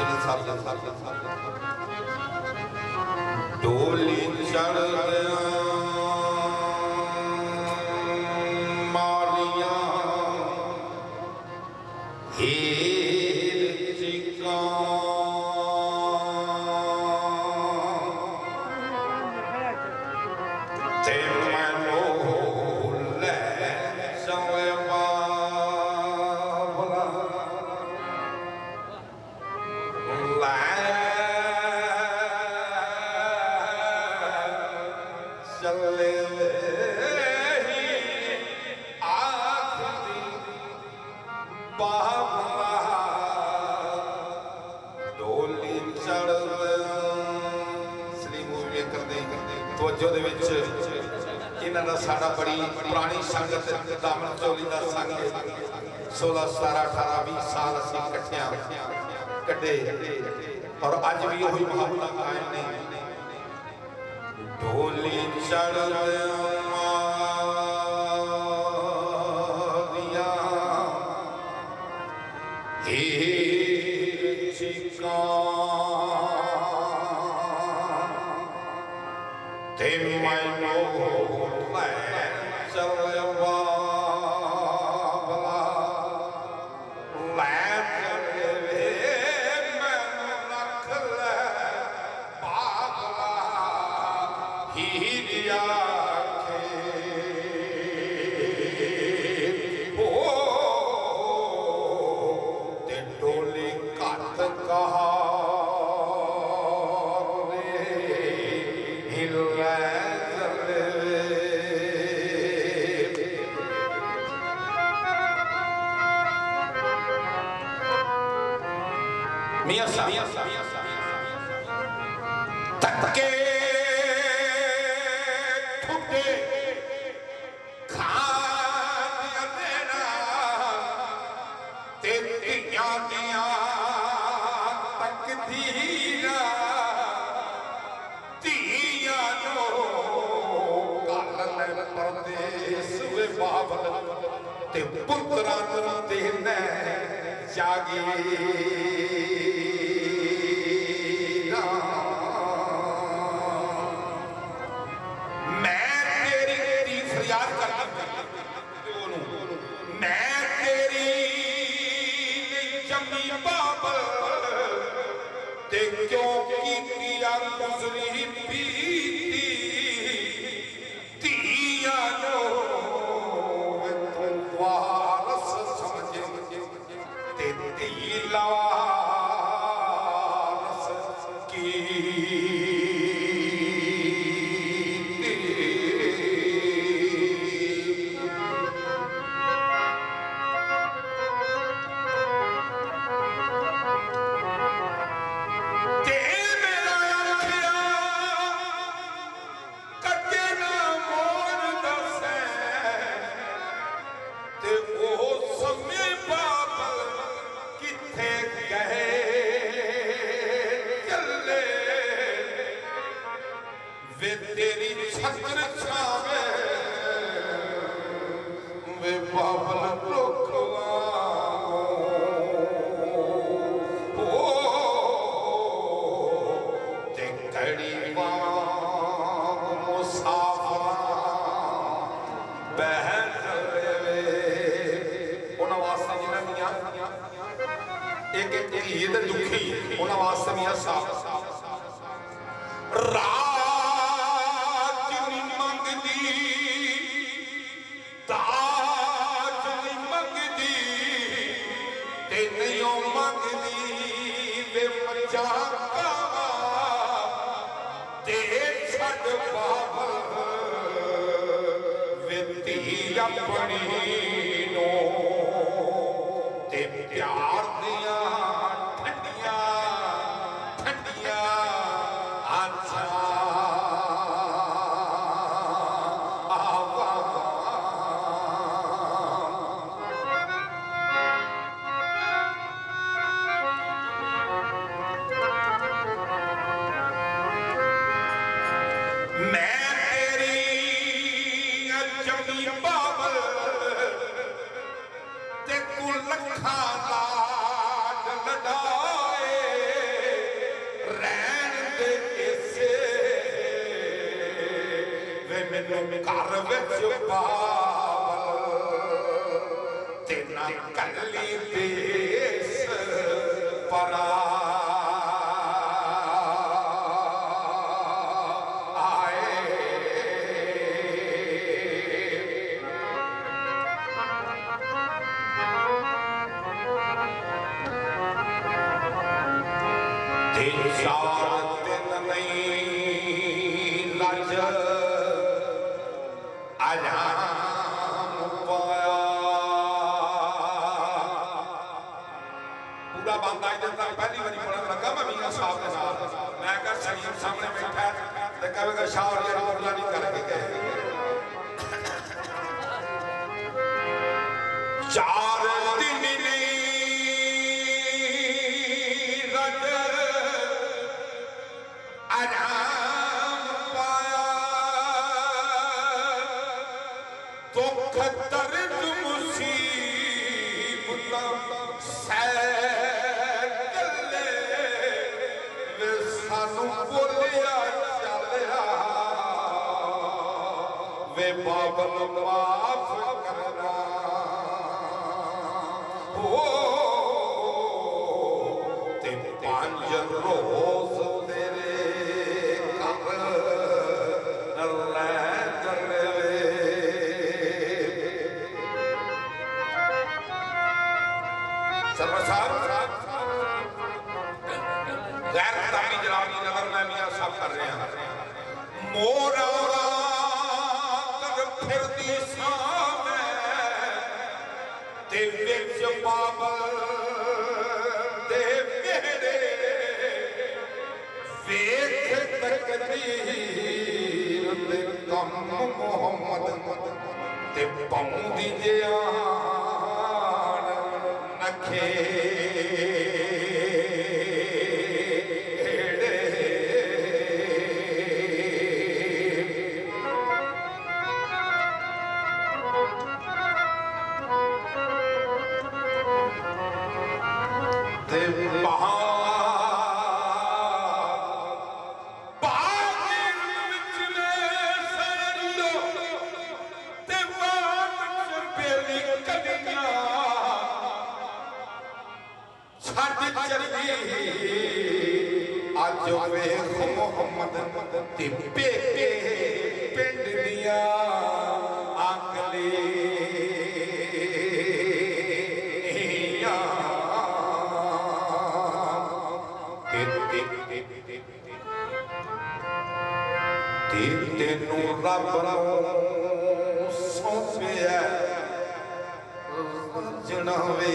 मेरे साथ डोली चढ़ गया मारिया हीर चिका ते मैनो ले चले बाबला चले आखरी बाबला डोली चढ़ सलीम मूवी करते तवज्जो दे विच इन्हां दा साडा बड़ी पुरानी संगत दामन चोली दा संग 16 17 18 20 साल असीं इकट्ठियां कटे और अज भी वही मोहब्बत कायम ने डोली चढ़ मारिया हीर चिका ते मैनो ले चले बाबला ले चले मैनू रख ले बाबला हीर आखे ओ ते डोली घट कहा मियां तक्के ठुके खान देना ते धियां दियां तकदीरा धियां नो कालन परदेस वे बाबल ते पुत्रां नूं देना जागी क्यों किया गुजरी बीती दिया नो तू वारस समझे ते लावारस की तेरी छत्र छावे वे बाबल रोकवा ओ ते कड़ी मुसाफिर बहन वे उन्हां वास्ते जिन्हां दियां एक ईद दुखी उन्हां वास्ते मियां साहब अपनी नो ते प्यार दिया ठंडिया ठंडिया अच्छा मैं तेरी जमी बाबल मैनू घर विच पावल ते ना कली देस परा पहली बारी पढ़न लगा मैं मीयां साहब के साथ मैं कहा शरीफ सामने बैठा तो कहेगा शाह और बोला नहीं करके गए चार दिन रज आराम पाया दुख दर्द मुसीबत बोलिया चलिया वे बाबल माफ करना हो ते पांच रोज तेरे घर ले चले सरसार गैर किताबी जनाबी नगर में मियां साहब कर रहे हैं मोरा कर फिर दी सामे ते विच बाबल दे मेरे वेख तकदीर ते कम मोहम्मद ते पौंदी जान नखे आज वेख मोहम्मद ते पेके पिंड दिया आंगले तेनू रब सौंपिया जनावे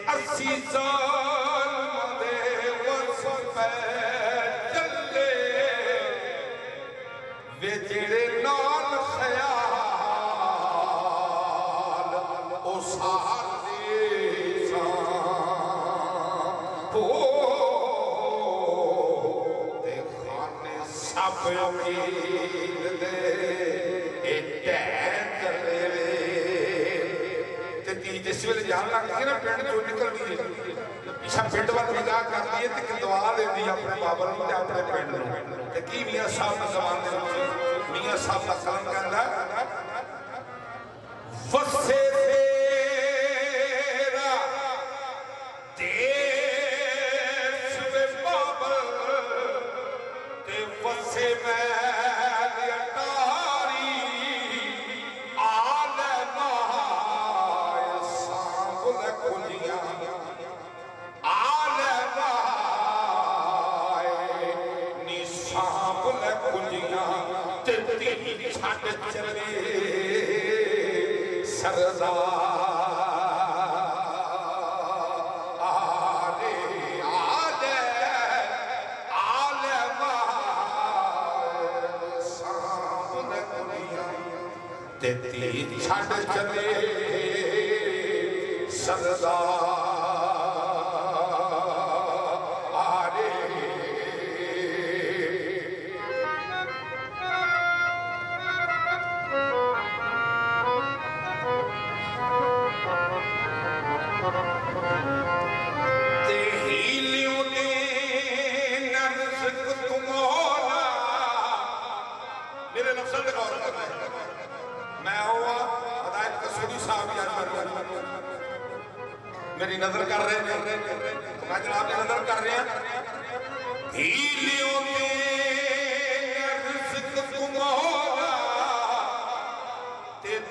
अस्सी साल दे वस पे चले वे जेड़े नाल ख्याल ओ सार दे हो ते खाने सब अमीर दे जिस वे जान लग गई ना पिंड चो निकलती है पिछा पिंड वाल निगाह करती है तो दुआ देती है अपने बाबर को अपने पिंड को की मियां साहब का जबान मियां साहब का कलम कहता वसे तेरा देश वे बाबर ते वसे मैं चले सरदार आले आले आले सामने दुनिया तेती छड़ चले सरदार मेरी नजर कर रहे हैं, मैं जनाब की नजर कर रहे हैं।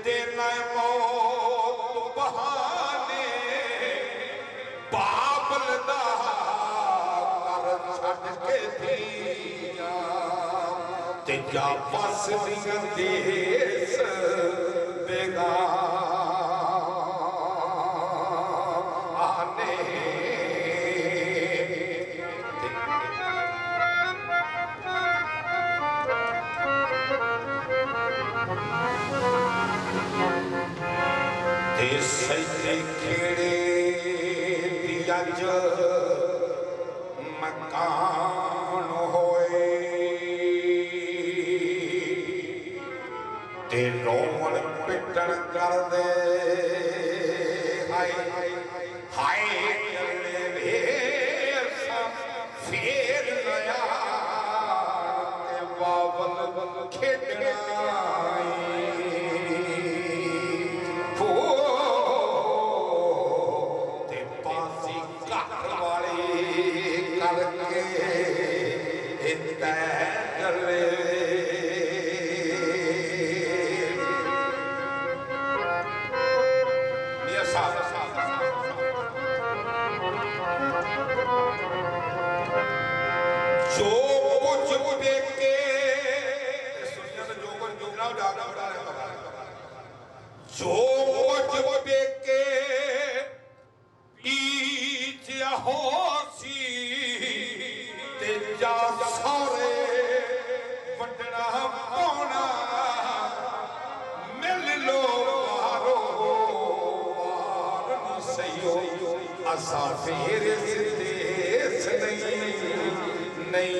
देना मौत बहाने बाबल दा कर छड़ के दिया ते जा बस दिया देस बेगाने सजे खेड़े दिया मकान होए ते रोवन पिटन कर दे हाय हाय फिर नया ते बाबल खेड़ना जो कुछ देखे बीच होसी ते जा सारे वटना पाना मिल लो वारो वार सही असा फिर देश नहीं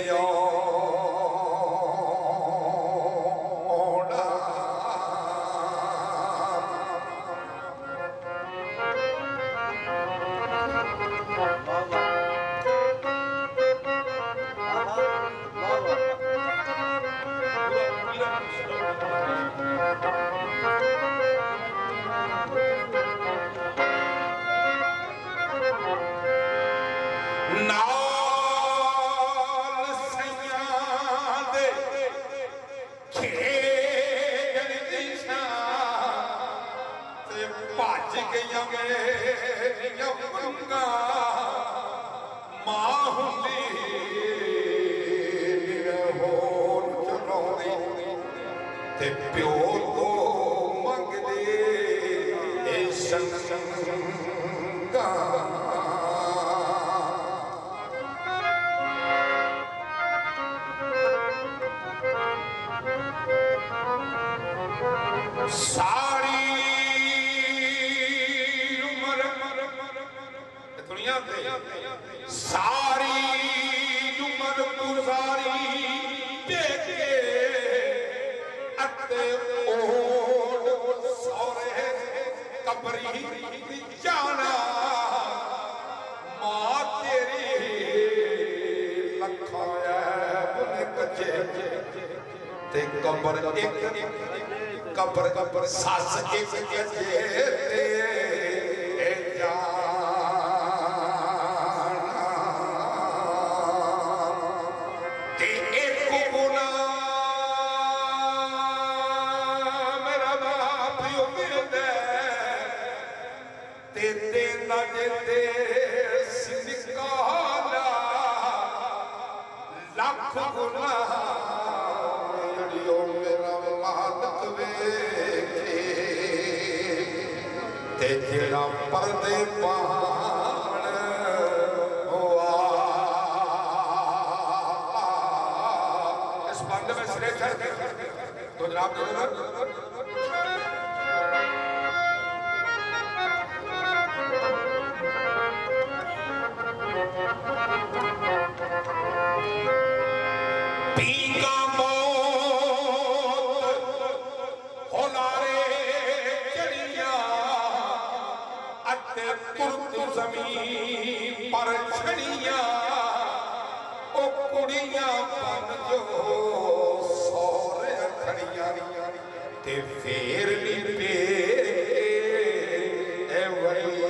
प्यो तो मंगदे संगा सारी उम्र दुनिया सारी उम्र गुजारी कबरी जाना मां तेरी लखा कचे ते कबर एक कबर सस एक कचे लख गुना मेरा मालक वेखे ते जेड़ा पर्दे पाण इस बंद में सिरे चढ़ तो जनाब जमीन पर छड़िया ओ कुड़ियां बन जो सोरे खड़िया ते फेर नी पे ए वही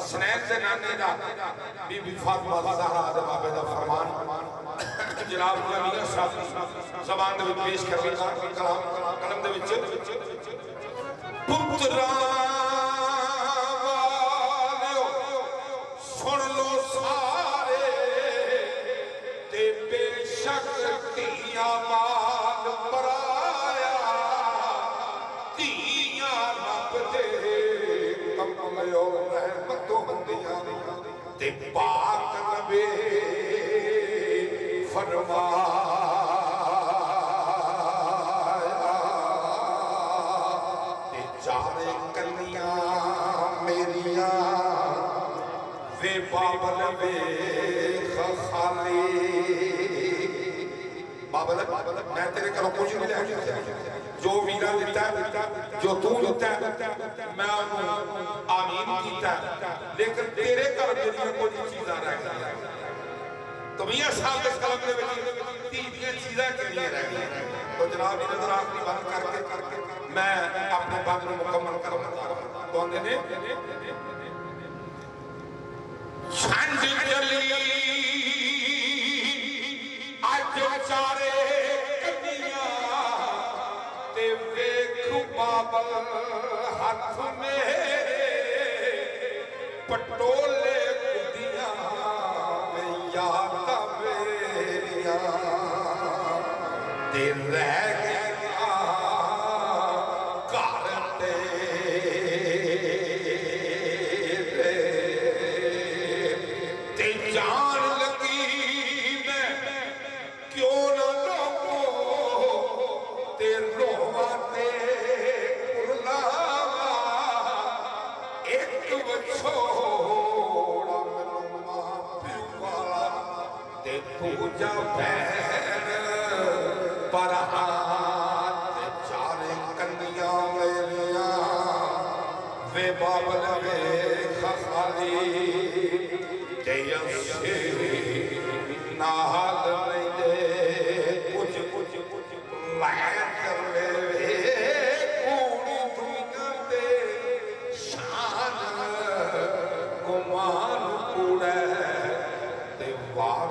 हसनैन से नाने दा बीबी फातिमा ज़हरा दे बाबे दा फरमान जनाब मियां साहब ज़बान दे विच पेश करवेगा कलम दे विच पुत्रा वालियो सुन लो सारे ते बेशक धीयां माल पराया धीयां रब दे कमलियो रहमतों होंदियां ते पाक नबी फरमाया ते चारे कलियां मेरियां वे बाबल वे खाली बाबल मैं तेरे घरों कुछ नहीं लेके जो वीरा दिता जो तू दिता मैं आमीन कीता लेकिन तेरे घर मेरियां कुछ चीज़ां रह गई तो मियां साहब के कलम दे विच तीन चीज़ां कितनी रह गई तो जनाब जी नजर आखिरी बंद करके मैं अपने बंद को मुकम्मल करूंगा कौन ने छंद जली आज चारे कन्नियां ते वेख बाबल हाथ में पटोले गुदियां याद मेरियां ते रह गया घर ते जान लगी मैं क्यों ना लोगो ते रोवा ते उरलावा एक बछोड़ा मैनू मां प्यू वाला ते पूजा भैन पर हाथ चारे कन्नियां मेरियां वे बाबल वे खाली ते असे नाल लेंदे कुछ लै कर ले पूरी दुनिया ते शान गुमान कूड़े ते वार